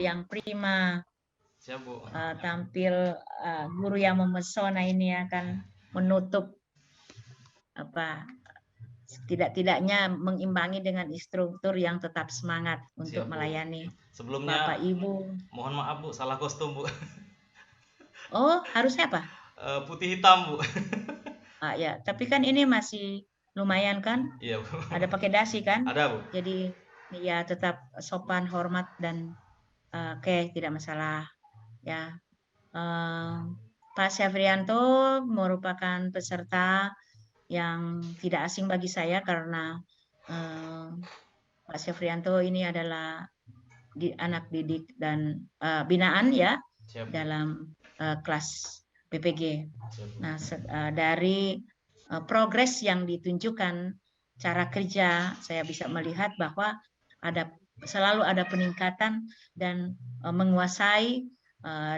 yang prima, Siap, Bu. tampil guru yang memesona ini akan menutup tidak-tidaknya mengimbangi dengan instruktur yang tetap semangat untuk Siap, Bu. melayani Sebelumnya Bapak Ibu. mohon maaf, Bu, salah kostum, Bu. Oh, harusnya apa? Putih hitam, Bu. Ya, tapi kan ini masih lumayan kan? Iya, Bu. Ada pakai dasi kan? Ada, Bu. Jadi ya tetap sopan, hormat dan oke, tidak masalah ya. Pak Syafrianto merupakan peserta yang tidak asing bagi saya karena Pak Syafrianto ini adalah anak didik dan binaan ya. Siap, Bu. Dalam kelas PPG. Siap, Bu. Nah, dari progres yang ditunjukkan cara kerja, saya bisa melihat bahwa selalu ada peningkatan dan menguasai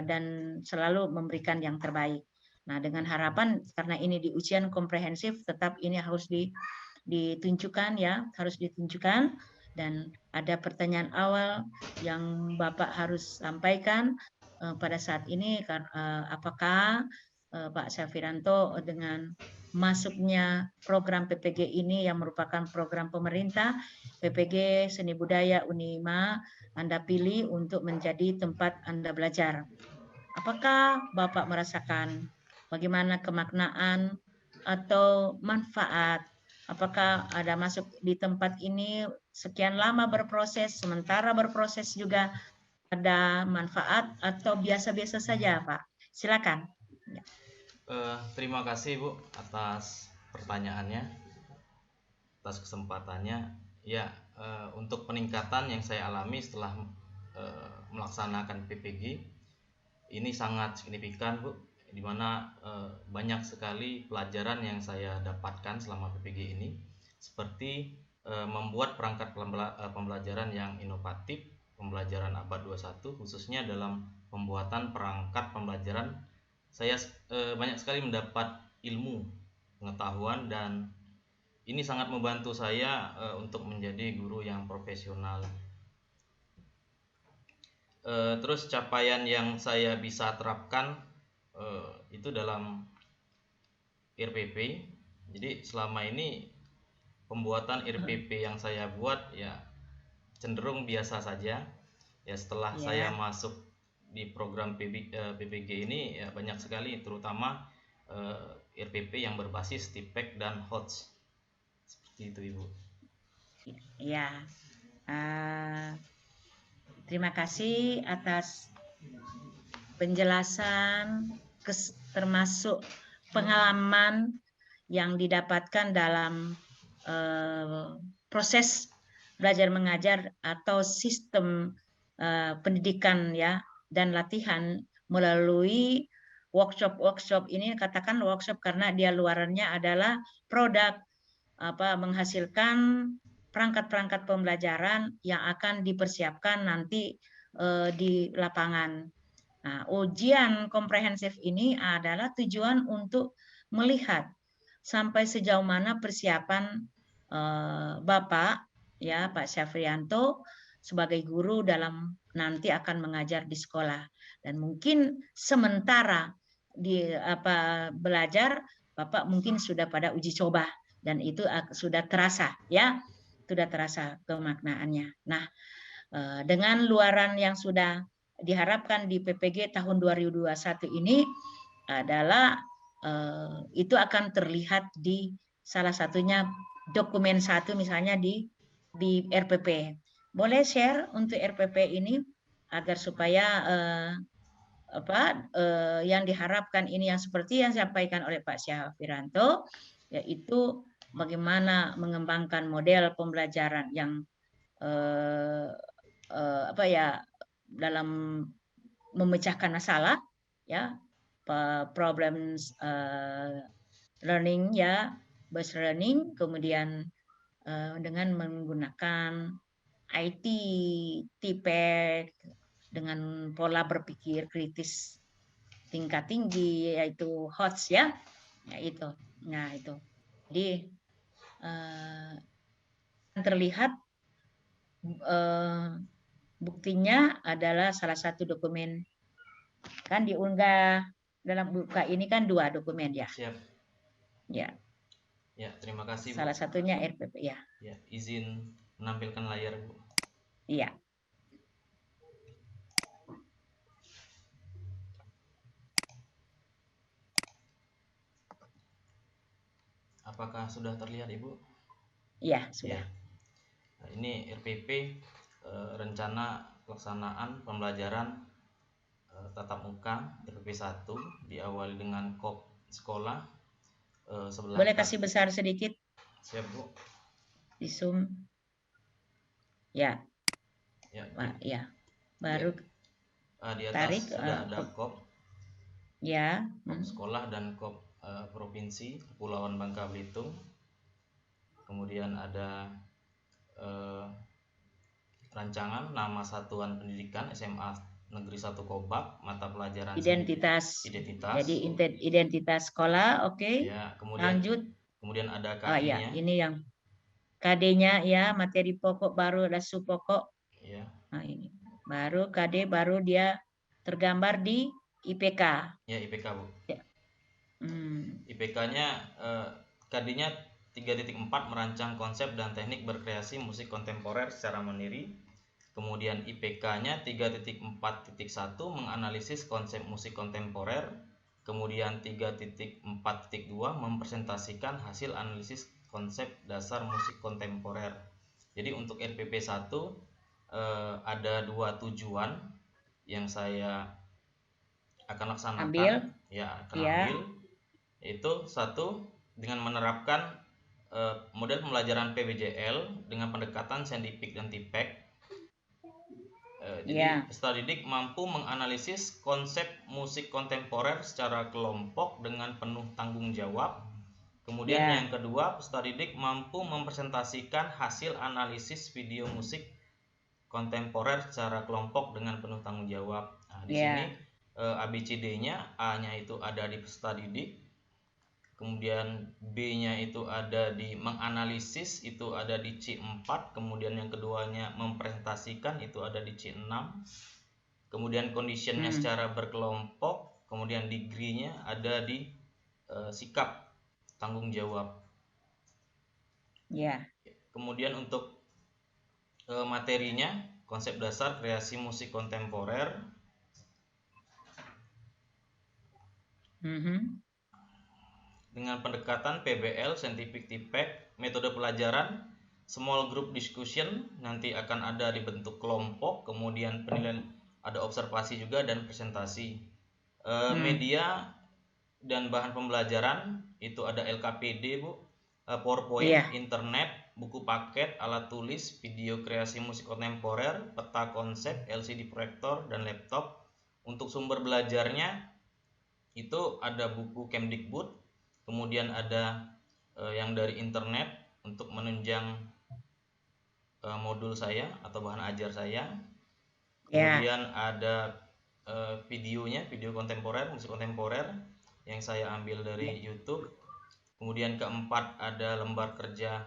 dan selalu memberikan yang terbaik. Nah, dengan harapan karena ini di ujian komprehensif, tetap ini harus ditunjukkan ya, harus ditunjukkan. Dan ada pertanyaan awal yang Bapak harus sampaikan pada saat ini, apakah Pak Syafrianto dengan masuknya program PPG ini yang merupakan program pemerintah, PPG Seni Budaya Unima, Anda pilih untuk menjadi tempat Anda belajar. Apakah Bapak merasakan bagaimana kemaknaan atau manfaat? Apakah ada masuk di tempat ini sekian lama berproses, sementara berproses juga ada manfaat atau biasa-biasa saja, Pak? Silakan. Terima kasih, Bu, atas pertanyaannya, atas kesempatannya. Ya, untuk peningkatan yang saya alami setelah melaksanakan PPG ini sangat signifikan, Bu, di mana banyak sekali pelajaran yang saya dapatkan selama PPG ini, seperti membuat perangkat pembelajaran yang inovatif, pembelajaran abad 21, khususnya dalam pembuatan perangkat pembelajaran. Saya banyak sekali mendapat ilmu, pengetahuan, dan ini sangat membantu saya untuk menjadi guru yang profesional. Terus capaian yang saya bisa terapkan itu dalam RPP. Jadi selama ini pembuatan RPP yang saya buat ya cenderung biasa saja. Ya setelah saya masuk di program PPG ini ya banyak sekali, terutama RPP yang berbasis TIPEK dan HOTS. Seperti itu, Ibu. Ya, terima kasih atas penjelasan termasuk pengalaman yang didapatkan dalam proses belajar mengajar atau sistem pendidikan ya dan latihan melalui workshop ini. Katakan workshop karena dia luarannya adalah produk menghasilkan perangkat-perangkat pembelajaran yang akan dipersiapkan nanti di lapangan. Nah, ujian komprehensif ini adalah tujuan untuk melihat sampai sejauh mana persiapan Bapak ya Pak Syafrianto sebagai guru dalam nanti akan mengajar di sekolah. Dan mungkin sementara belajar Bapak mungkin sudah pada uji coba dan itu sudah terasa ya, sudah terasa kemaknaannya. Nah, dengan luaran yang sudah diharapkan di PPG tahun 2021 ini adalah itu akan terlihat di salah satunya dokumen 1 misalnya di RPP. Boleh share untuk RPP ini agar supaya yang diharapkan ini yang seperti yang disampaikan oleh Pak Syafrianto, yaitu bagaimana mengembangkan model pembelajaran yang dalam memecahkan masalah ya, problems learning ya, based learning, kemudian dengan menggunakan IT, TIPEK, dengan pola berpikir kritis tingkat tinggi yaitu HOTS ya, itu. Nah itu. Jadi terlihat buktinya adalah salah satu dokumen. Kan diunggah dalam buka ini kan 2 dokumen ya. Siap. Ya. Ya, terima kasih, Bu. Salah satunya RPP ya. Ya, izin menampilkan layar, Bu. Iya. Apakah sudah terlihat, Ibu? Iya, sudah. Ya. Nah, ini RPP, rencana pelaksanaan pembelajaran tatap muka RPP 1 diawali dengan KOP sekolah sebelah. Boleh kasih besar sedikit? Siap, Bu. Di Zoom. Ya. Ya, Pak, ya. Baru di atas tarik sudah ada KOP. Ya. KOP sekolah dan KOP provinsi Kepulauan Bangka Belitung. Kemudian ada rancangan nama satuan pendidikan SMA Negeri 1 Kobak, mata pelajaran identitas. Jadi identitas sekolah, oke. Ya, kemudian lanjut. Kemudian ada KD-nya. Oh ya, ini yang KD-nya ya, materi pokok baru ada sub pokok. Ya. Nah, ini. Baru KD baru dia tergambar di IPK. Ya, IPK, Bu. Ya. IPK-nya KD-nya 3.4 merancang konsep dan teknik berkreasi musik kontemporer secara mandiri. Kemudian IPK-nya 3.4.1 menganalisis konsep musik kontemporer. Kemudian 3.4.2 mempresentasikan hasil analisis konsep dasar musik kontemporer. Jadi untuk RPP 1 ada 2 tujuan yang saya akan laksanakan. Ambil, yaitu 1, dengan menerapkan model pembelajaran PBJL dengan pendekatan saintifik dan tipek. Jadi peserta didik mampu menganalisis konsep musik kontemporer secara kelompok dengan penuh tanggung jawab. Kemudian yang kedua, peserta didik mampu mempresentasikan hasil analisis video musik kontemporer secara kelompok dengan penuh tanggung jawab. Nah, di sini ABCD-nya, A-nya itu ada di peserta didik, kemudian B-nya itu ada di menganalisis, itu ada di C4, kemudian yang keduanya mempresentasikan, itu ada di C6, kemudian conditionnya secara berkelompok, kemudian degree-nya ada di sikap tanggung jawab. Kemudian untuk materinya, konsep dasar kreasi musik kontemporer. Dengan pendekatan PBL, scientific tipek, metode pelajaran, small group discussion, nanti akan ada di bentuk kelompok, kemudian penilaian, ada observasi juga dan presentasi. Media dan bahan pembelajaran itu ada LKPD, Bu, PowerPoint, internet, buku paket, alat tulis, video kreasi musik kontemporer, peta konsep, LCD proyektor, dan laptop. Untuk sumber belajarnya itu ada buku Kemdikbud, kemudian ada yang dari internet untuk menunjang modul saya atau bahan ajar saya. Kemudian ada videonya, video kontemporer, musik kontemporer yang saya ambil dari YouTube. Kemudian keempat ada lembar kerja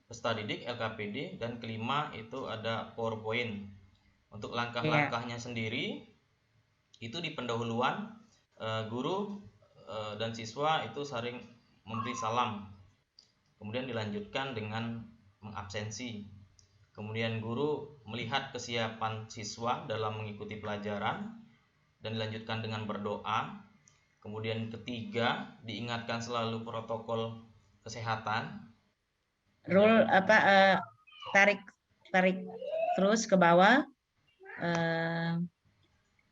peserta didik LKPD, dan kelima itu ada PowerPoint. Untuk langkah-langkahnya sendiri itu di pendahuluan guru dan siswa itu saling memberi salam, kemudian dilanjutkan dengan mengabsensi. Kemudian guru melihat kesiapan siswa dalam mengikuti pelajaran dan dilanjutkan dengan berdoa. Kemudian ketiga, diingatkan selalu protokol kesehatan. Tarik terus ke bawah.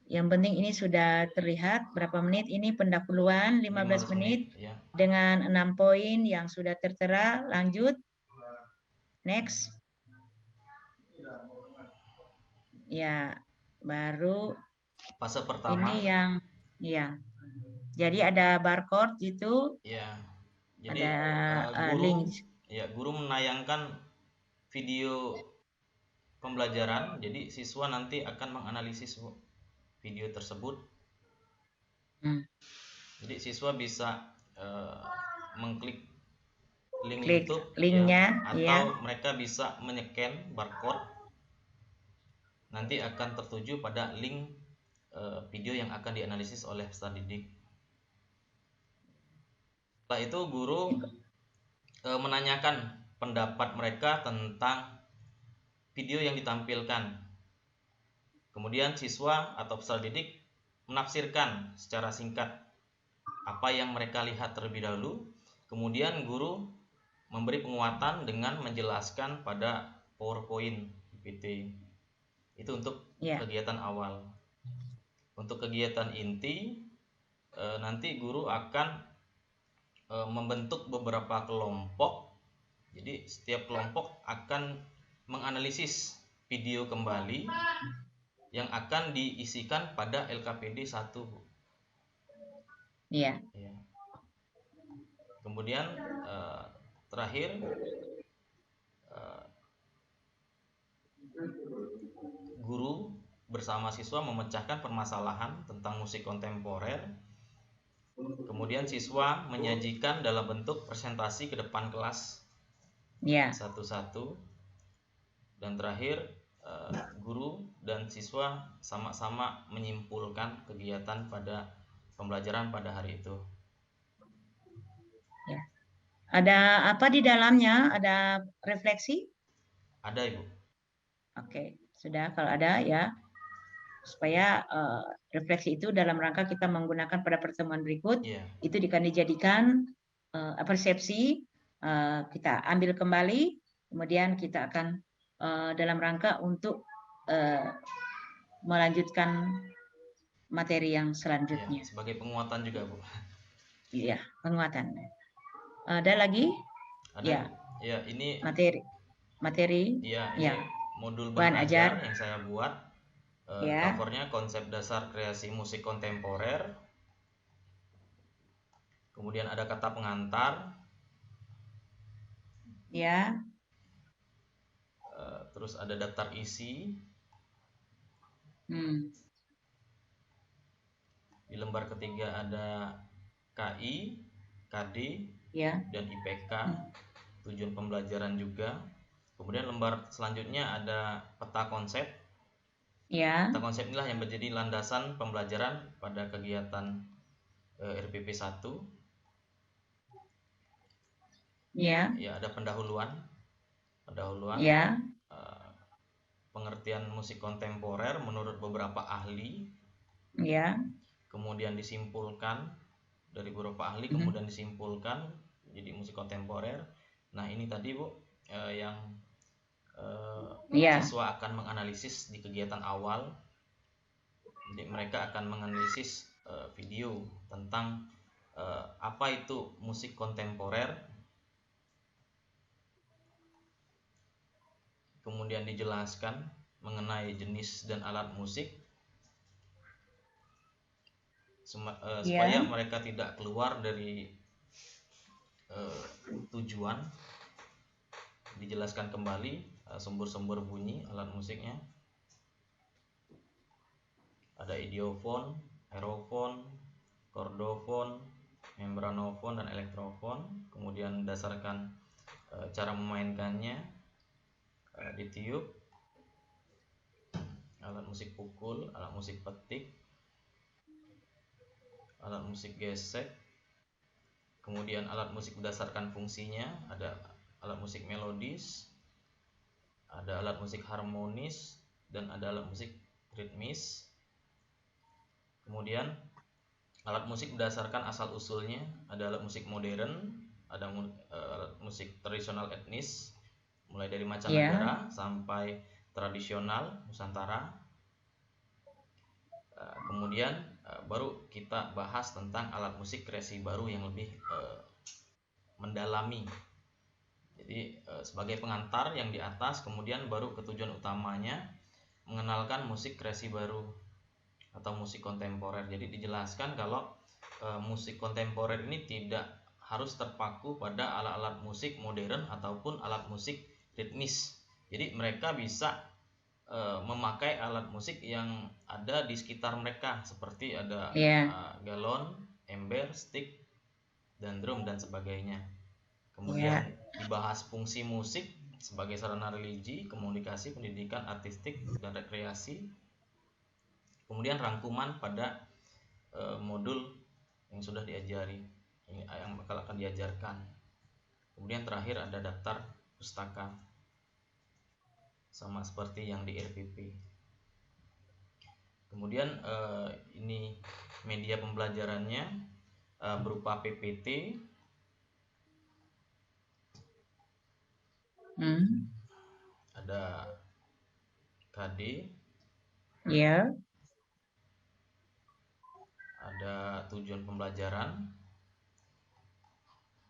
Yang penting ini sudah terlihat berapa menit, ini pendahuluan 15 menit dengan 6 poin yang sudah tertera. Lanjut. Next. Ya, baru fase pertama. Ini yang Jadi ada barcode gitu. Jadi ada link. Guru menayangkan video pembelajaran, jadi siswa nanti akan menganalisis video tersebut. Jadi siswa bisa mengklik link YouTube linknya, atau mereka bisa menyekan barcode. nanti akan tertuju pada link video yang akan dianalisis oleh peserta didik. Setelah itu guru menanyakan pendapat mereka tentang video yang ditampilkan. Kemudian siswa atau peserta didik menafsirkan secara singkat apa yang mereka lihat terlebih dahulu. Kemudian guru memberi penguatan dengan menjelaskan pada PowerPoint PPT. Itu untuk kegiatan awal. Untuk kegiatan inti, nanti guru akan membentuk beberapa kelompok. Jadi setiap kelompok akan menganalisis video kembali yang akan diisikan pada LKPD 1. Iya. Kemudian terakhir guru bersama siswa memecahkan permasalahan tentang musik kontemporer. Kemudian siswa menyajikan dalam bentuk presentasi ke depan kelas satu-satu. Dan terakhir guru dan siswa sama-sama menyimpulkan kegiatan pada pembelajaran pada hari itu. Ya. Ada apa di dalamnya? Ada refleksi? Ada, Ibu. Oke, sudah kalau ada ya. Supaya refleksi itu dalam rangka kita menggunakan pada pertemuan berikut, itu akan dijadikan persepsi, kita ambil kembali, kemudian kita akan dalam rangka untuk melanjutkan materi yang selanjutnya. Sebagai penguatan juga, Bu. Iya, penguatan. Ada lagi? Ada, ya. Ya, ini materi. Iya, ini ya. modul bahan ajar yang saya buat. Covernya konsep dasar kreasi musik kontemporer. Kemudian ada kata pengantar. Ya. Terus ada daftar isi. Di lembar ketiga ada KI, KD, dan IPK. Tujuan pembelajaran juga. Kemudian lembar selanjutnya ada peta konsep. Peta konsep inilah yang menjadi landasan pembelajaran pada kegiatan RPP 1. Ya, ada pendahuluan. Pengertian musik kontemporer menurut beberapa ahli. Kemudian disimpulkan dari beberapa ahli, kemudian disimpulkan jadi musik kontemporer. Nah, ini tadi, Bu, yang siswa akan menganalisis di kegiatan awal. Jadi mereka akan menganalisis video tentang apa itu musik kontemporer. Kemudian dijelaskan mengenai jenis dan alat musik supaya mereka tidak keluar dari tujuan. Dijelaskan kembali sumber-sumber bunyi alat musiknya. Ada idiofon, aerofon, kordofon, membranofon, dan elektrofon. Kemudian berdasarkan cara memainkannya, ditiup, alat musik pukul, alat musik petik, alat musik gesek. Kemudian alat musik berdasarkan fungsinya, ada alat musik melodis, ada alat musik harmonis, dan ada alat musik ritmis. Kemudian alat musik berdasarkan asal-usulnya, ada alat musik modern, ada alat musik tradisional etnis, mulai dari mancanegara sampai tradisional Nusantara. Kemudian baru kita bahas tentang alat musik kreasi baru yang lebih mendalami. Jadi sebagai pengantar yang di atas, kemudian baru ke tujuan utamanya, mengenalkan musik kreasi baru atau musik kontemporer. Jadi dijelaskan kalau musik kontemporer ini tidak harus terpaku pada alat-alat musik modern ataupun alat musik ritmis. Jadi mereka bisa memakai alat musik yang ada di sekitar mereka, seperti ada galon, ember, stick, dan drum dan sebagainya. Kemudian dibahas fungsi musik sebagai sarana religi, komunikasi, pendidikan, artistik, dan rekreasi. Kemudian rangkuman pada modul yang sudah diajari, yang bakal akan diajarkan. Kemudian terakhir ada daftar pustaka, sama seperti yang di RPP. Kemudian ini media pembelajarannya berupa PPT, ada KD, ya, ada tujuan pembelajaran,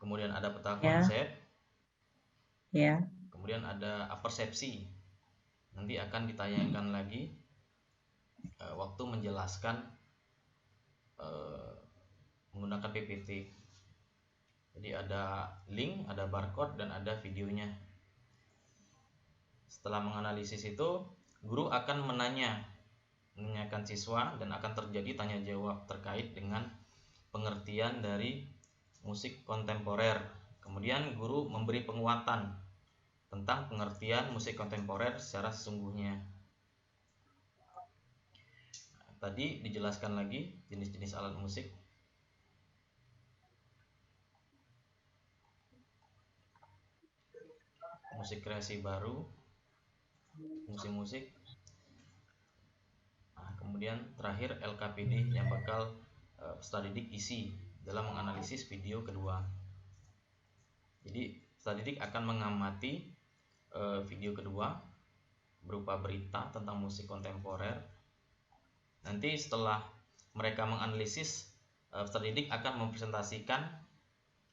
kemudian ada peta ya, konsep, ya, kemudian ada persepsi. Nanti akan ditayangkan lagi waktu menjelaskan menggunakan PPT. Jadi ada link, ada barcode, dan ada videonya. Setelah menganalisis itu, guru akan menanyakan siswa, dan akan terjadi tanya jawab terkait dengan pengertian dari musik kontemporer. Kemudian guru memberi penguatan tentang pengertian musik kontemporer secara sesungguhnya. Tadi dijelaskan lagi jenis-jenis alat musik. Musik kreasi baru, musik-musik. Nah, kemudian terakhir LKPD yang bakal peserta didik isi dalam menganalisis video kedua. Jadi peserta didik akan mengamati video kedua berupa berita tentang musik kontemporer. Nanti setelah mereka menganalisis, peserta didik akan mempresentasikan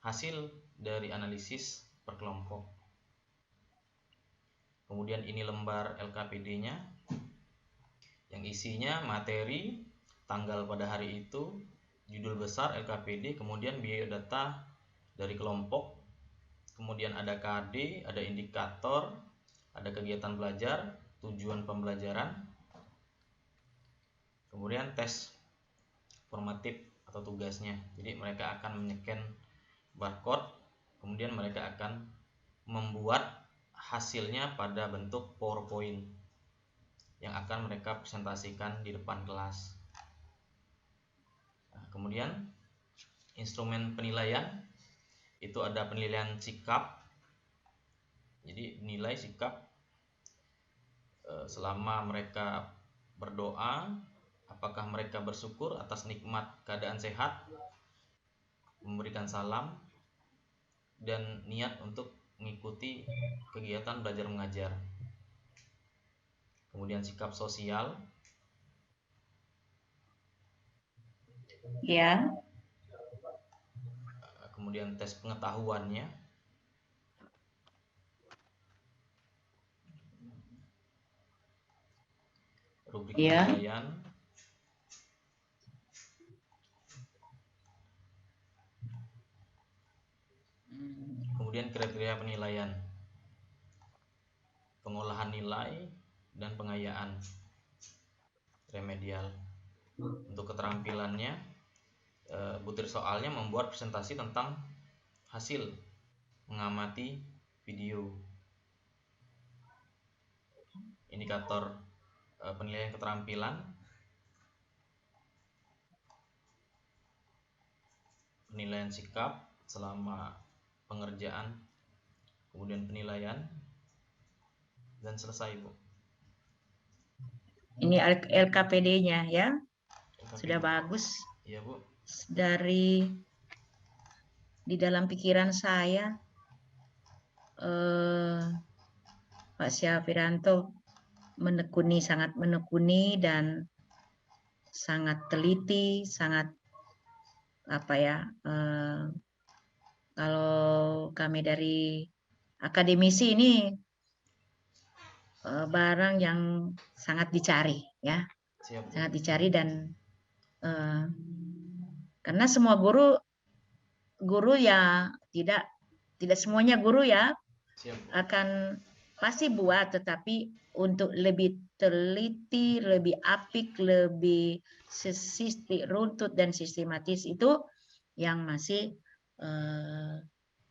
hasil dari analisis per kelompok. Kemudian ini lembar LKPD-nya yang isinya materi, tanggal pada hari itu, judul besar LKPD, kemudian biodata dari kelompok, kemudian ada KD, ada indikator, ada kegiatan belajar, tujuan pembelajaran, kemudian tes formatif atau tugasnya. Jadi mereka akan men-scan barcode, kemudian mereka akan membuat hasilnya pada bentuk PowerPoint yang akan mereka presentasikan di depan kelas. Nah, kemudian instrumen penilaian itu ada penilaian sikap. Jadi nilai sikap selama mereka berdoa, apakah mereka bersyukur atas nikmat keadaan sehat, memberikan salam, dan niat untuk mengikuti kegiatan belajar mengajar. Kemudian sikap sosial, ya, kemudian tes pengetahuannya, rubrik ya, penilaian, kemudian kriteria penilaian, pengolahan nilai, dan pengayaan remedial. Untuk keterampilannya, butir soalnya membuat presentasi tentang hasil mengamati video. Indikator penilaian keterampilan, penilaian sikap selama pengerjaan, kemudian penilaian, dan selesai, Bu. Ini LKPD-nya ya, LKPD. sudah bagus. Iya, Bu. Dari di dalam pikiran saya, Pak Syafrianto sangat menekuni dan sangat teliti, sangat apa ya, kalau kami dari akademisi ini barang yang sangat dicari ya. Siap, Bu. Sangat dicari, dan karena semua guru ya tidak semuanya guru ya. Siap, Bu. Akan pasti buat, tetapi untuk lebih teliti, lebih apik, lebih runtut dan sistematis itu yang masih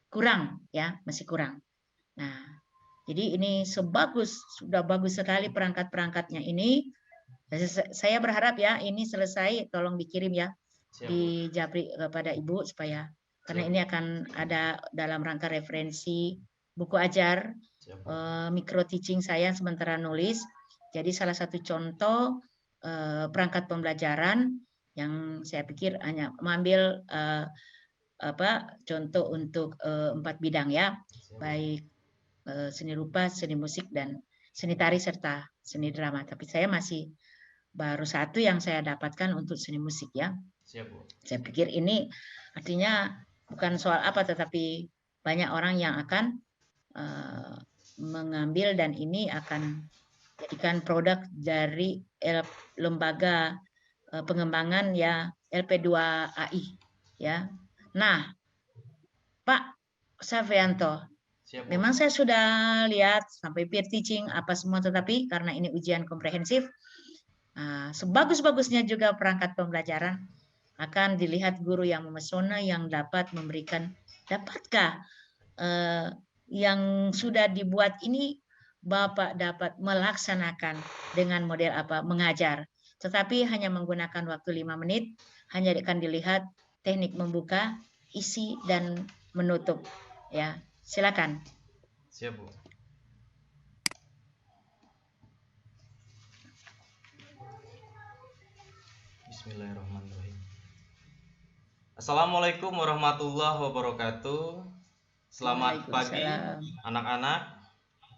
kurang ya, masih kurang. Nah, Jadi ini sudah bagus sekali perangkat-perangkatnya ini. Saya berharap ya ini selesai, tolong dikirim ya di Japri kepada Ibu supaya karena ini akan ada dalam rangka referensi buku ajar micro teaching saya sementara nulis. Jadi salah satu contoh perangkat pembelajaran yang saya pikir hanya mengambil contoh untuk 4 bidang ya, baik seni rupa, seni musik, dan seni tari serta seni drama. Tapi saya masih baru satu yang saya dapatkan untuk seni musik ya. Siap, Bu. Saya pikir ini artinya bukan soal apa, tetapi banyak orang yang akan mengambil dan ini akan jadikan produk dari lembaga pengembangan ya LP2AI ya. Nah, Pak Savianto, memang saya sudah lihat sampai peer teaching apa semua, tetapi karena ini ujian komprehensif, sebagus-bagusnya juga perangkat pembelajaran akan dilihat guru yang memesona yang dapat memberikan, dapatkah yang sudah dibuat ini Bapak dapat melaksanakan dengan model apa mengajar, tetapi hanya menggunakan waktu 5 menit, hanya akan dilihat teknik membuka, isi, dan menutup. Ya, silakan. Siap, Bu. Bismillahirrahmanirrahim. Assalamualaikum warahmatullahi wabarakatuh. Selamat pagi anak-anak.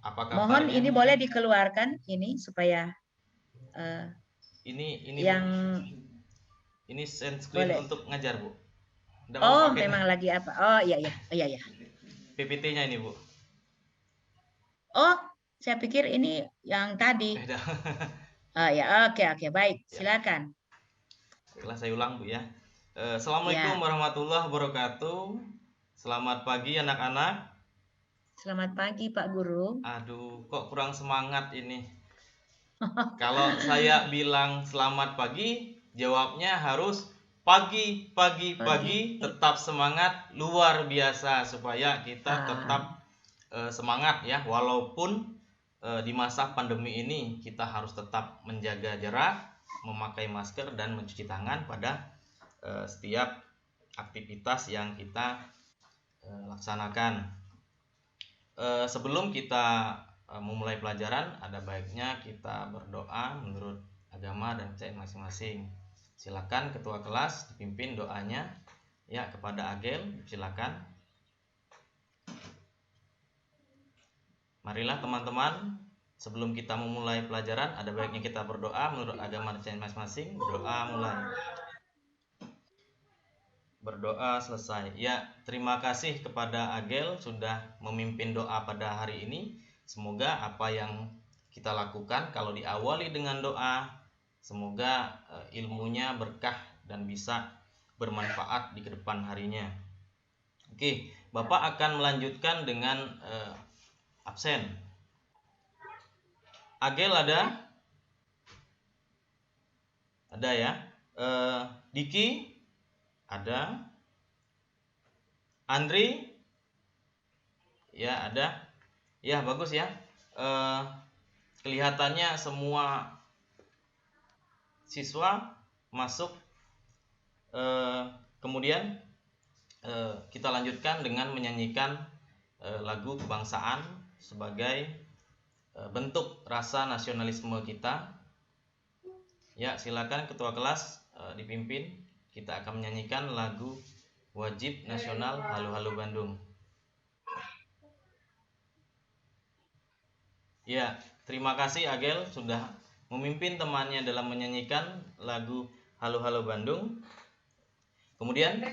Apa kabarnya? Mohon ini boleh dikeluarkan ini supaya ini yang ini send screen boleh. Untuk ngajar, Bu. Oh, memang lagi apa? Oh, iya. PPT-nya ini, Bu. Oh, saya pikir ini yang tadi. Oh ya, oke, baik. Silakan. Setelah saya ulang, Bu ya. Assalamualaikum warahmatullahi wabarakatuh. Selamat pagi anak-anak. Selamat pagi Pak Guru. Aduh, kok kurang semangat ini. Kalau saya bilang selamat pagi, jawabnya harus pagi, tetap semangat, luar biasa supaya kita tetap semangat ya. Walaupun di masa pandemi ini kita harus tetap menjaga jarak, memakai masker dan mencuci tangan pada setiap aktivitas yang kita laksanakan. Sebelum kita memulai pelajaran, ada baiknya kita berdoa menurut agama dan kepercayaan masing-masing. Silakan ketua kelas dipimpin doanya ya kepada Agel, silakan. Marilah teman-teman, sebelum kita memulai pelajaran, ada baiknya kita berdoa menurut agama dan kepercayaan masing-masing. Doa mulai. Berdoa selesai. Ya, terima kasih kepada Agel sudah memimpin doa pada hari ini. Semoga apa yang kita lakukan kalau diawali dengan doa, semoga ilmunya berkah dan bisa bermanfaat di kedepan harinya. Oke, Bapak akan melanjutkan dengan absen. Agel ada? Ada ya. Diki? Ada. Andri? Ya, ada. Ya, bagus ya. Kelihatannya semua siswa masuk. Kemudian kita lanjutkan dengan menyanyikan lagu kebangsaan sebagai bentuk rasa nasionalisme kita. Ya, silakan ketua kelas dipimpin. Kita akan menyanyikan lagu wajib nasional Halo Halo Bandung. Ya, terima kasih Agel sudah memimpin temannya dalam menyanyikan lagu Halo Halo Bandung. Kemudian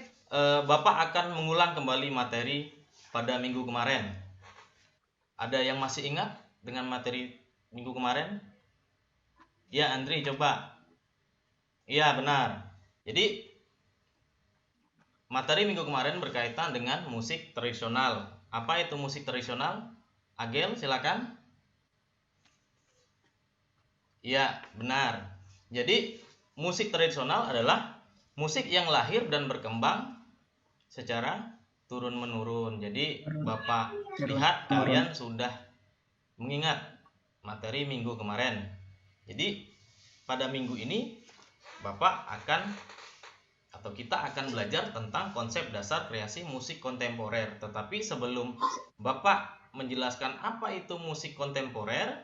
Bapak akan mengulang kembali materi pada minggu kemarin. Ada yang masih ingat dengan materi minggu kemarin? Ya, Andri coba. Iya, benar. Jadi materi minggu kemarin berkaitan dengan musik tradisional. Apa itu musik tradisional? Agel, silakan. Ya, benar. Jadi musik tradisional adalah musik yang lahir dan berkembang secara turun-menurun. Jadi Bapak lihat kalian sudah mengingat materi minggu kemarin. Jadi pada minggu ini Bapak akan atau kita akan belajar tentang konsep dasar kreasi musik kontemporer. Tetapi sebelum Bapak menjelaskan apa itu musik kontemporer,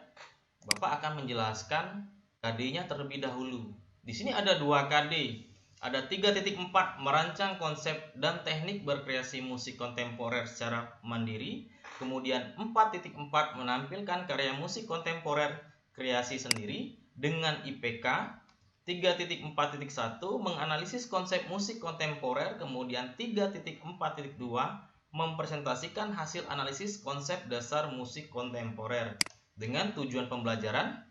Bapak akan menjelaskan KD-nya terlebih dahulu. Di sini ada 2 KD. Ada 3.4 merancang konsep dan teknik berkreasi musik kontemporer secara mandiri. Kemudian 4.4 menampilkan karya musik kontemporer kreasi sendiri dengan IPK. 3.4.1 menganalisis konsep musik kontemporer. Kemudian 3.4.2 mempresentasikan hasil analisis konsep dasar musik kontemporer. Dengan tujuan pembelajaran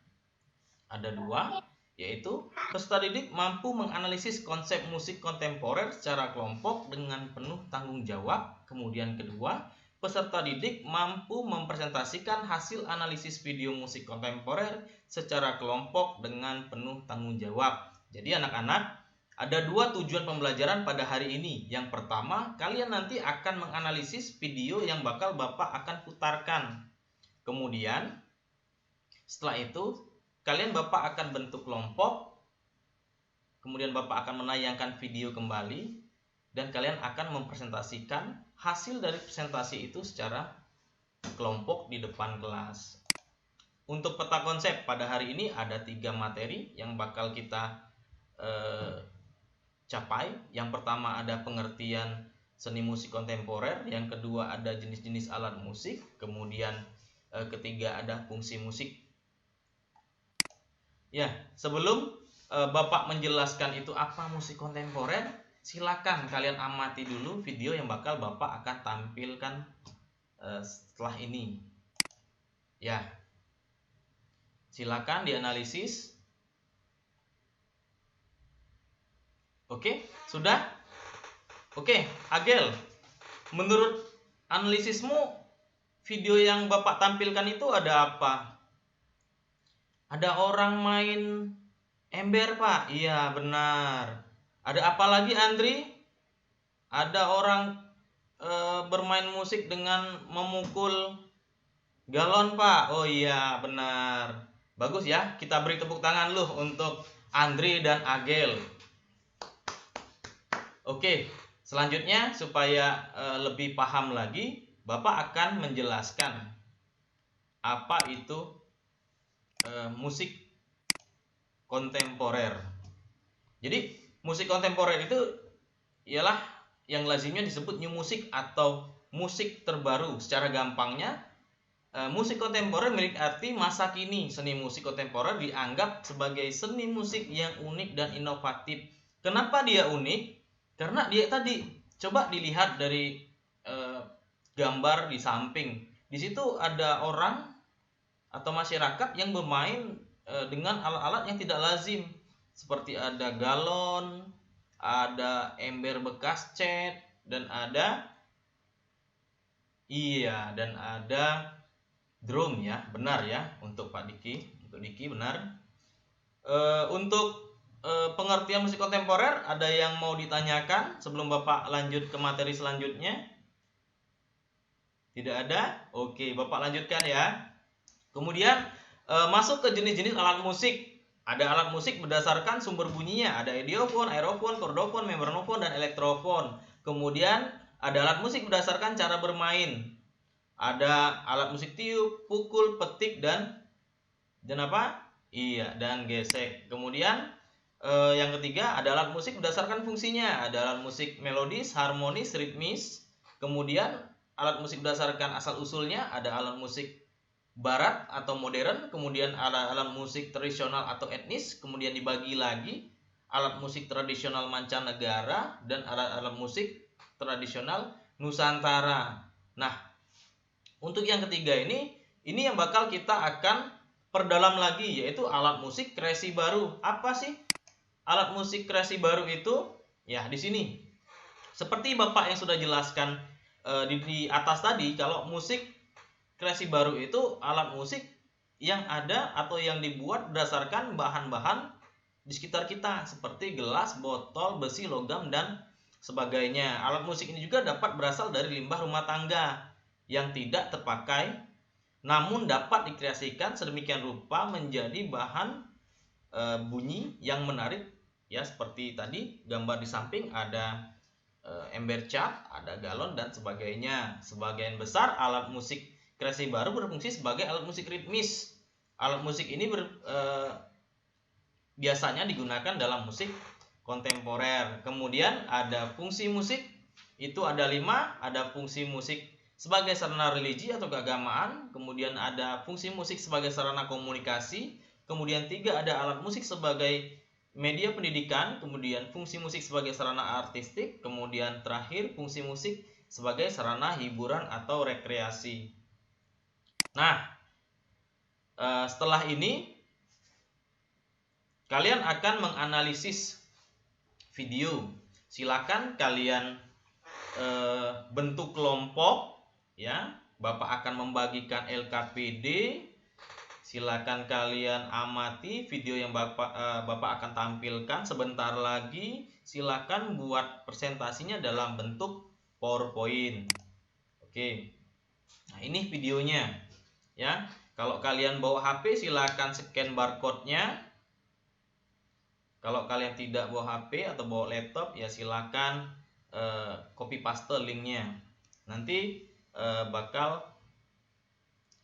ada 2, yaitu peserta didik mampu menganalisis konsep musik kontemporer secara kelompok dengan penuh tanggung jawab. Kemudian kedua, peserta didik mampu mempresentasikan hasil analisis video musik kontemporer secara kelompok dengan penuh tanggung jawab. Jadi anak-anak, ada 2 tujuan pembelajaran pada hari ini. Yang pertama, kalian nanti akan menganalisis video yang bakal Bapak akan putarkan. Kemudian setelah itu Bapak akan bentuk kelompok. Kemudian Bapak akan menayangkan video kembali. Dan kalian akan mempresentasikan hasil dari presentasi itu secara kelompok di depan kelas. Untuk peta konsep pada hari ini ada 3 materi yang bakal kita capai. Yang pertama ada pengertian seni musik kontemporer. Yang kedua ada jenis-jenis alat musik. Kemudian ketiga ada fungsi musik. Ya, sebelum Bapak menjelaskan itu apa musik kontemporer, silakan kalian amati dulu video yang bakal Bapak akan tampilkan setelah ini. Ya, silakan dianalisis. Oke, sudah? Oke, Agel, menurut analisismu video yang Bapak tampilkan itu ada apa? Ada orang main ember, Pak. Iya, benar. Ada apa lagi, Andri? Ada orang bermain musik dengan memukul galon, Pak. Oh iya, benar. Bagus ya. Kita beri tepuk tangan loh untuk Andri dan Agel. Oke, selanjutnya supaya lebih paham lagi, Bapak akan menjelaskan apa itu musik kontemporer. Jadi musik kontemporer itu ialah yang lazimnya disebut new music atau musik terbaru. Secara gampangnya musik kontemporer memiliki arti masa kini. Seni musik kontemporer dianggap sebagai seni musik yang unik dan inovatif. Kenapa dia unik? Karena dia tadi, coba dilihat dari gambar di samping. Di situ ada orang atau masyarakat yang bermain dengan alat-alat yang tidak lazim, seperti ada galon, ada ember bekas cat, dan ada drum ya, benar ya untuk Pak Diki, untuk Diki benar. Untuk pengertian musik kontemporer ada yang mau ditanyakan sebelum Bapak lanjut ke materi selanjutnya? Tidak ada? Oke, Bapak lanjutkan ya. Kemudian masuk ke jenis-jenis alat musik. Ada alat musik berdasarkan sumber bunyinya. Ada idiofon, aerofon, kordofon, membranofon, dan elektrofon. Kemudian ada alat musik berdasarkan cara bermain. Ada alat musik tiup, pukul, petik, dan apa? Iya, dan gesek. Kemudian yang ketiga ada alat musik berdasarkan fungsinya. Ada alat musik melodis, harmonis, ritmis. Kemudian alat musik berdasarkan asal usulnya. Ada alat musik barat atau modern, kemudian alat musik tradisional atau etnis, kemudian dibagi lagi alat musik tradisional mancanegara dan alat musik tradisional Nusantara. Nah, untuk yang ketiga ini yang bakal kita akan perdalam lagi, yaitu alat musik kreasi baru. Apa sih alat musik kreasi baru itu? Ya, di sini seperti Bapak yang sudah jelaskan di atas tadi, kalau musik kreasi baru itu alat musik yang ada atau yang dibuat berdasarkan bahan-bahan di sekitar kita seperti gelas, botol, besi, logam, dan sebagainya. Alat musik ini juga dapat berasal dari limbah rumah tangga yang tidak terpakai namun dapat dikreasikan sedemikian rupa menjadi bahan bunyi yang menarik, ya, seperti tadi gambar di samping ada ember cat, ada galon dan sebagainya. Sebagian besar alat musik kreasi baru berfungsi sebagai alat musik ritmis. Alat musik ini biasanya digunakan dalam musik kontemporer. Kemudian ada fungsi musik, itu ada 5, ada fungsi musik sebagai sarana religi atau keagamaan, kemudian ada fungsi musik sebagai sarana komunikasi, kemudian 3 ada alat musik sebagai media pendidikan, kemudian fungsi musik sebagai sarana artistik, kemudian terakhir fungsi musik sebagai sarana hiburan atau rekreasi. Nah, setelah ini kalian akan menganalisis video. Silakan kalian bentuk kelompok, ya. Bapak akan membagikan LKPD. Silakan kalian amati video yang Bapak akan tampilkan sebentar lagi. Silakan buat presentasinya dalam bentuk PowerPoint. Oke. Nah, ini videonya, ya. Kalau kalian bawa HP silakan scan barcode-nya. Kalau kalian tidak bawa HP atau bawa laptop, ya silakan copy paste linknya. Nanti bakal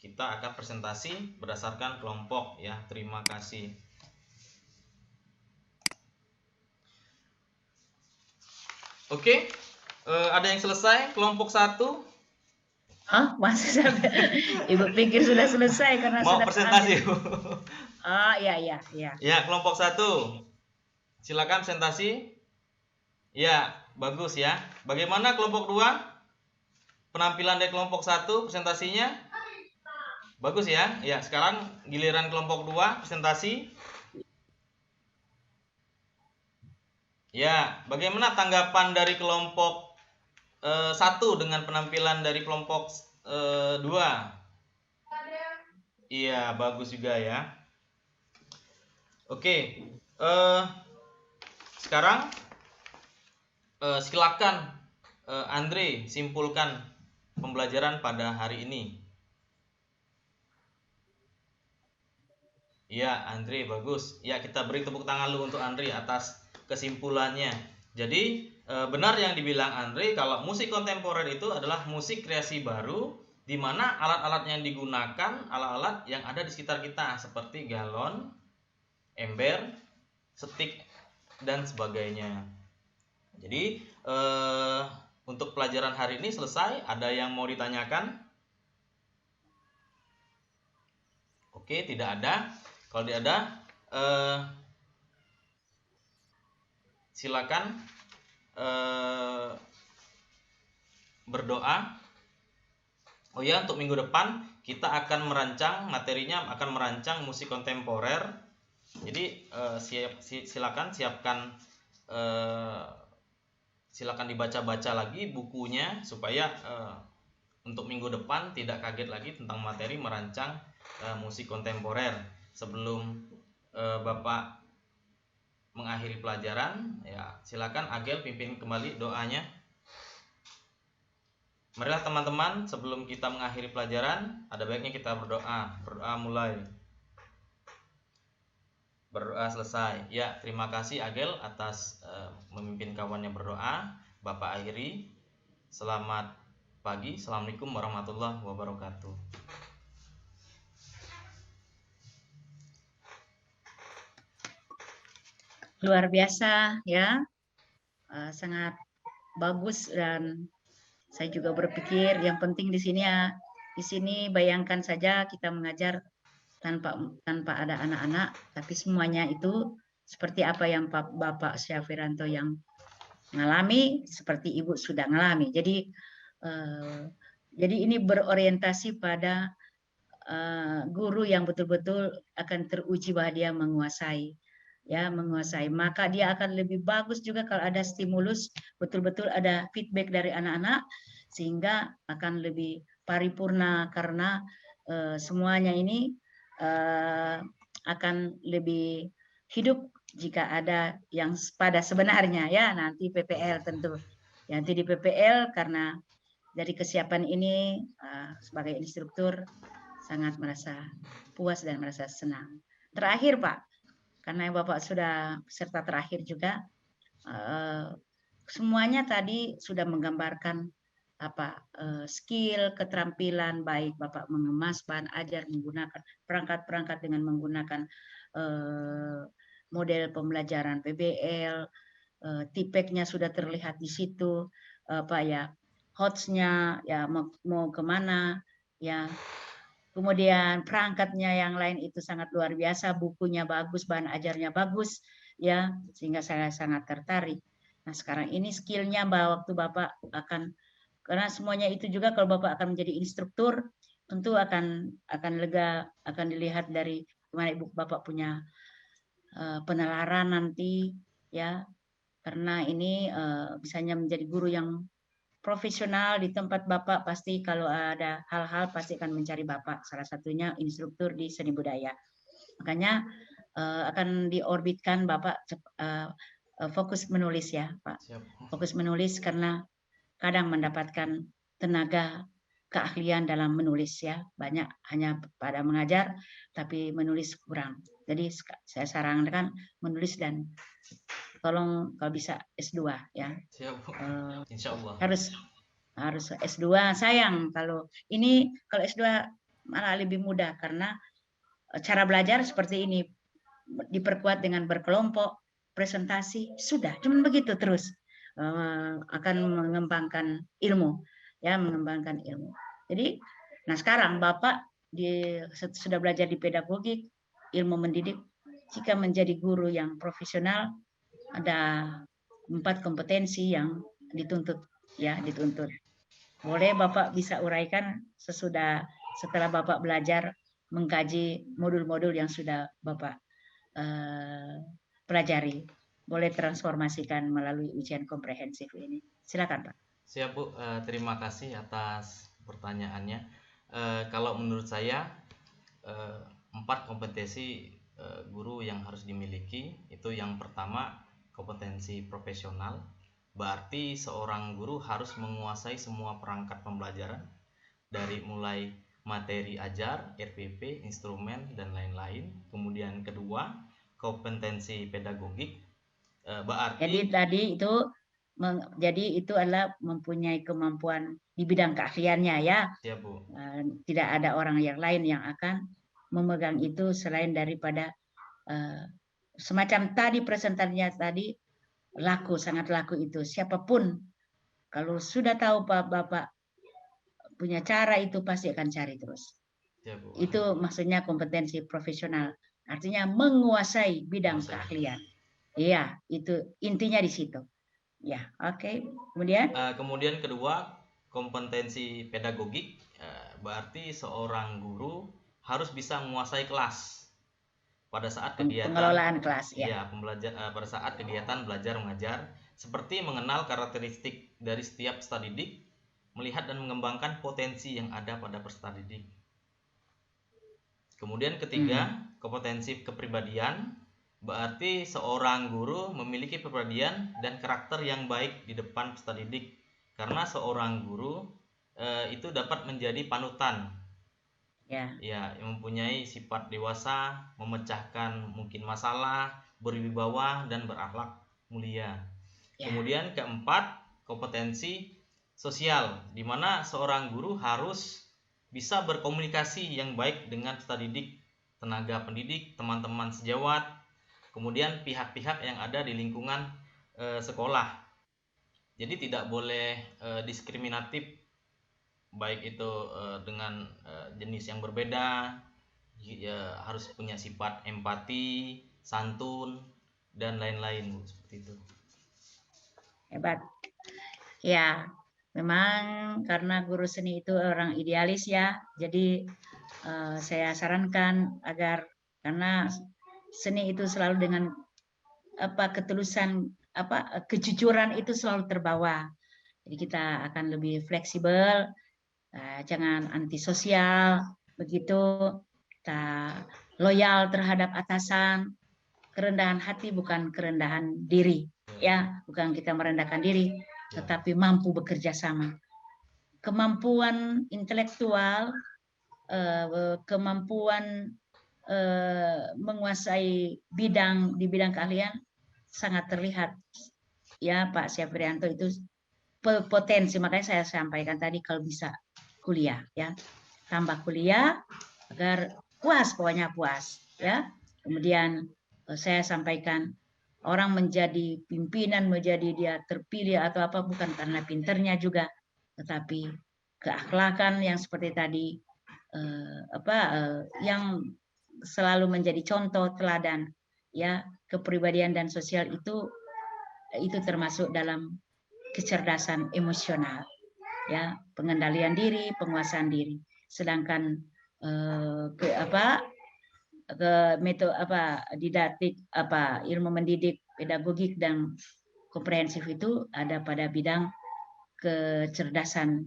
kita akan presentasi berdasarkan kelompok, ya. Terima kasih. Oke, ada yang selesai kelompok 1? Oh, masih sampai Ibu pikir sudah selesai karena mau sudah presentasi, Bu. Oh, iya. Ya, kelompok 1. Silakan presentasi. Ya, bagus ya. Bagaimana kelompok 2? Penampilan dari kelompok 1 presentasinya? Bagus ya. Ya, sekarang giliran kelompok 2 presentasi. Ya, bagaimana tanggapan dari kelompok 1 dengan penampilan dari kelompok 2? Iya, bagus juga ya. Oke, sekarang silakan Andre simpulkan pembelajaran pada hari ini. Ya, Andre, bagus. Ya, kita beri tepuk tangan lu untuk Andre atas kesimpulannya. Jadi benar yang dibilang Andre, kalau musik kontemporer itu adalah musik kreasi baru, di mana alat-alat yang digunakan alat-alat yang ada di sekitar kita seperti galon, ember, stik dan sebagainya. Jadi untuk pelajaran hari ini selesai. Ada yang mau ditanyakan? Oke, tidak ada. Kalau tidak ada, silakan berdoa. Oh ya, untuk minggu depan kita akan merancang materinya, akan merancang musik kontemporer. Jadi silakan siapkan, silakan dibaca-baca lagi bukunya supaya untuk minggu depan tidak kaget lagi tentang materi merancang musik kontemporer. Sebelum Bapak mengakhiri pelajaran, ya silakan Agel pimpin kembali doanya. Marilah teman-teman, sebelum kita mengakhiri pelajaran, ada baiknya kita berdoa. Berdoa mulai. Berdoa selesai. Ya, terima kasih Agel atas memimpin kawannya berdoa. Bapak akhiri. Selamat pagi. Assalamualaikum warahmatullahi wabarakatuh. Luar biasa ya, sangat bagus, dan saya juga berpikir yang penting di sini bayangkan saja kita mengajar tanpa ada anak-anak, tapi semuanya itu seperti apa yang Bapak Syafiranto yang mengalami, seperti Ibu sudah mengalami. Jadi ini berorientasi pada guru yang betul-betul akan teruji bahwa dia menguasai. Maka dia akan lebih bagus juga kalau ada stimulus, betul-betul ada feedback dari anak-anak, sehingga akan lebih paripurna, karena semuanya ini akan lebih hidup jika ada yang pada sebenarnya, ya. Nanti PPL tentu, nanti di PPL, karena dari kesiapan ini sebagai instruktur sangat merasa puas dan merasa senang. Terakhir Pak, karena Bapak sudah peserta terakhir juga, semuanya tadi sudah menggambarkan skill, keterampilan, baik Bapak mengemas bahan ajar, menggunakan perangkat-perangkat dengan menggunakan model pembelajaran PBL, tipeknya sudah terlihat di situ, hotsnya ya mau kemana ya. Kemudian perangkatnya yang lain itu sangat luar biasa, bukunya bagus, bahan ajarnya bagus, ya, sehingga saya sangat tertarik. Nah sekarang ini skillnya waktu Bapak akan, karena semuanya itu juga kalau Bapak akan menjadi instruktur, tentu akan lega, akan dilihat dari gimana Ibu Bapak punya penalaran nanti, ya, karena ini bisanya menjadi guru yang profesional di tempat Bapak. Pasti kalau ada hal-hal pasti akan mencari Bapak, salah satunya instruktur di seni budaya. Makanya akan diorbitkan Bapak fokus menulis ya Pak. Siap. Fokus menulis karena kadang mendapatkan tenaga keahlian dalam menulis ya, banyak hanya pada mengajar tapi menulis kurang. Jadi saya sarankan menulis dan tolong kalau bisa S2 ya. Siap. Insya Allah. Harus S2. Sayang kalau ini, kalau S2 malah lebih mudah karena cara belajar seperti ini, diperkuat dengan berkelompok, presentasi, sudah cuman begitu terus akan mengembangkan ilmu, ya, mengembangkan ilmu. Jadi nah sekarang Bapak sudah belajar di pedagogik, ilmu mendidik, jika menjadi guru yang profesional ada 4 kompetensi yang dituntut, ya, dituntut. Boleh Bapak bisa uraikan setelah Bapak belajar mengkaji modul-modul yang sudah Bapak pelajari. Boleh transformasikan melalui ujian komprehensif ini. Silakan Pak. Siap Bu, terima kasih atas pertanyaannya. Kalau menurut saya 4 kompetensi guru yang harus dimiliki, itu yang pertama kompetensi profesional, berarti seorang guru harus menguasai semua perangkat pembelajaran dari mulai materi ajar, RPP, instrumen dan lain-lain. Kemudian kedua kompetensi pedagogik, berarti jadi itu adalah mempunyai kemampuan di bidang keahliannya ya. Ya Bu. Tidak ada orang yang lain yang akan memegang itu selain daripada semacam tadi presentasinya tadi sangat laku itu. Siapapun kalau sudah tahu Bapak punya cara itu pasti akan cari terus. Ya, Bu. Itu maksudnya kompetensi profesional. Artinya menguasai bidang keahlian. Iya, itu intinya di situ. Ya, oke. Kemudian kedua, kompetensi pedagogik, berarti seorang guru harus bisa menguasai kelas pada saat kegiatan pengelolaan kelas, ya. Pada saat kegiatan belajar mengajar, seperti mengenal karakteristik dari setiap peserta didik, melihat dan mengembangkan potensi yang ada pada peserta didik. Kemudian ketiga, kompetensi kepribadian, berarti seorang guru memiliki kepribadian dan karakter yang baik di depan peserta didik, karena seorang guru itu dapat menjadi panutan, ya, yang mempunyai sifat dewasa, memecahkan mungkin masalah, berwibawa dan berakhlak mulia. Kemudian keempat, kompetensi sosial, di mana seorang guru harus bisa berkomunikasi yang baik dengan peserta didik, tenaga pendidik, teman-teman sejawat, kemudian pihak-pihak yang ada di lingkungan sekolah. Jadi tidak boleh diskriminatif, baik itu dengan jenis yang berbeda, ya, harus punya sifat empati, santun, dan lain-lain, seperti itu. Hebat. Ya, memang karena guru seni itu orang idealis ya, jadi saya sarankan agar, karena seni itu selalu dengan ketulusan, kejujuran itu selalu terbawa. Jadi kita akan lebih fleksibel, jangan antisosial, begitu, kita loyal terhadap atasan, kerendahan hati bukan kerendahan diri, ya, bukan kita merendahkan diri, tetapi mampu bekerja sama. Kemampuan intelektual kemampuan menguasai di bidang keahlian sangat terlihat ya Pak Syafrianto, itu potensi, makanya saya sampaikan tadi kalau bisa kuliah ya, tambah kuliah agar puas, pokoknya puas ya. Kemudian saya sampaikan orang menjadi pimpinan, menjadi dia terpilih atau apa bukan karena pinternya juga, tetapi keakhlakan yang seperti tadi, yang selalu menjadi contoh teladan ya, kepribadian dan sosial itu termasuk dalam kecerdasan emosional ya, pengendalian diri, penguasaan diri. Sedangkan metode didaktik ilmu mendidik, pedagogik dan komprehensif itu ada pada bidang kecerdasan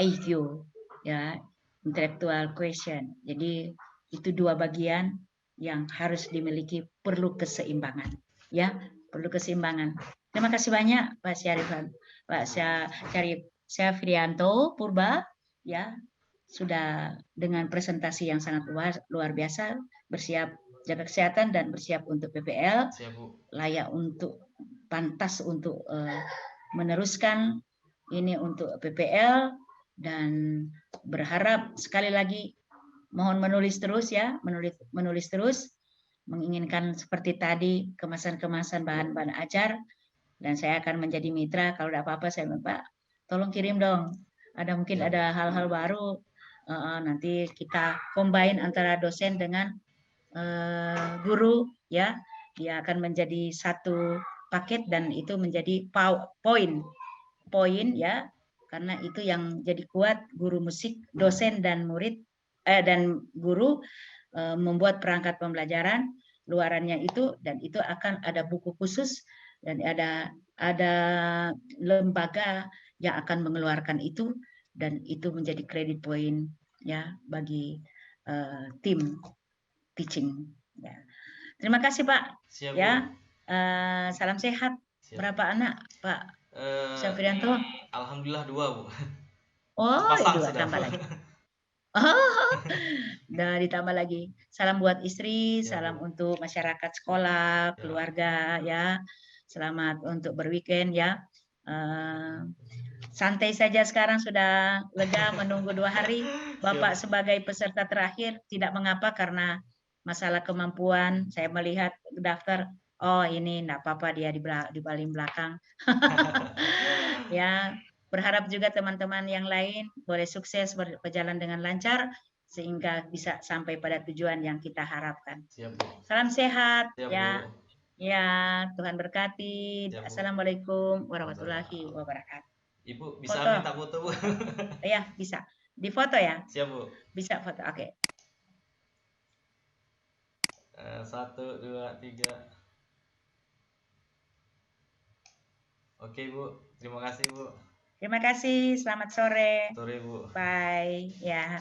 IQ ya, intellectual quotient. Jadi itu dua bagian yang harus dimiliki, perlu keseimbangan ya, perlu keseimbangan. Terima kasih banyak Pak Syarifan, Pak Syafrianto Purba ya, sudah dengan presentasi yang sangat luar biasa, bersiap jaga kesehatan dan bersiap untuk PPL. Siap, Bu. Layak untuk, pantas untuk meneruskan ini untuk PPL, dan berharap sekali lagi mohon menulis terus ya, menulis terus, menginginkan seperti tadi kemasan-kemasan bahan-bahan ajar, dan saya akan menjadi mitra. Kalau ada apa-apa saya Pak tolong kirim dong, mungkin ada hal-hal baru, nanti kita combine antara dosen dengan guru ya, dia akan menjadi satu paket dan itu menjadi poin ya, karena itu yang jadi kuat guru musik, dosen dan murid dan guru membuat perangkat pembelajaran luarannya itu, dan itu akan ada buku khusus dan ada lembaga yang akan mengeluarkan itu, dan itu menjadi kredit poin ya bagi tim teaching ya. Terima kasih Pak. Siap, ya. Bu. Salam sehat. Siap. Berapa anak Pak Syafrianto? Alhamdulillah 2, Bu. Oh, Sepasang 2 sudah, tambah Bu. lagi. Oh, nah ditambah lagi. Salam buat istri, Ya, salam Bu. untuk masyarakat sekolah, Ya. keluarga ya. Selamat untuk berweekend ya. Santai saja sekarang, sudah lega menunggu 2 hari. Bapak Siap. sebagai peserta terakhir tidak mengapa karena masalah kemampuan. Saya melihat daftar, oh ini enggak apa-apa dia di paling belakang. Ya, berharap juga teman-teman yang lain boleh sukses, berjalan dengan lancar sehingga bisa sampai pada tujuan yang kita harapkan. Siap, Bu. Salam sehat. Siap, ya. Bu. Ya, Tuhan berkati. Siap, Bu. Assalamualaikum warahmatullahi wabarakatuh. Ibu bisa Foto. minta foto, Bu? Ya, bisa. Di foto ya? Siap, Bu. Bisa foto. Oke. 1, 2, 3. Oke, Bu. Terima kasih, Bu. Terima kasih. Selamat sore. Sore, Bu. Bye. Ya.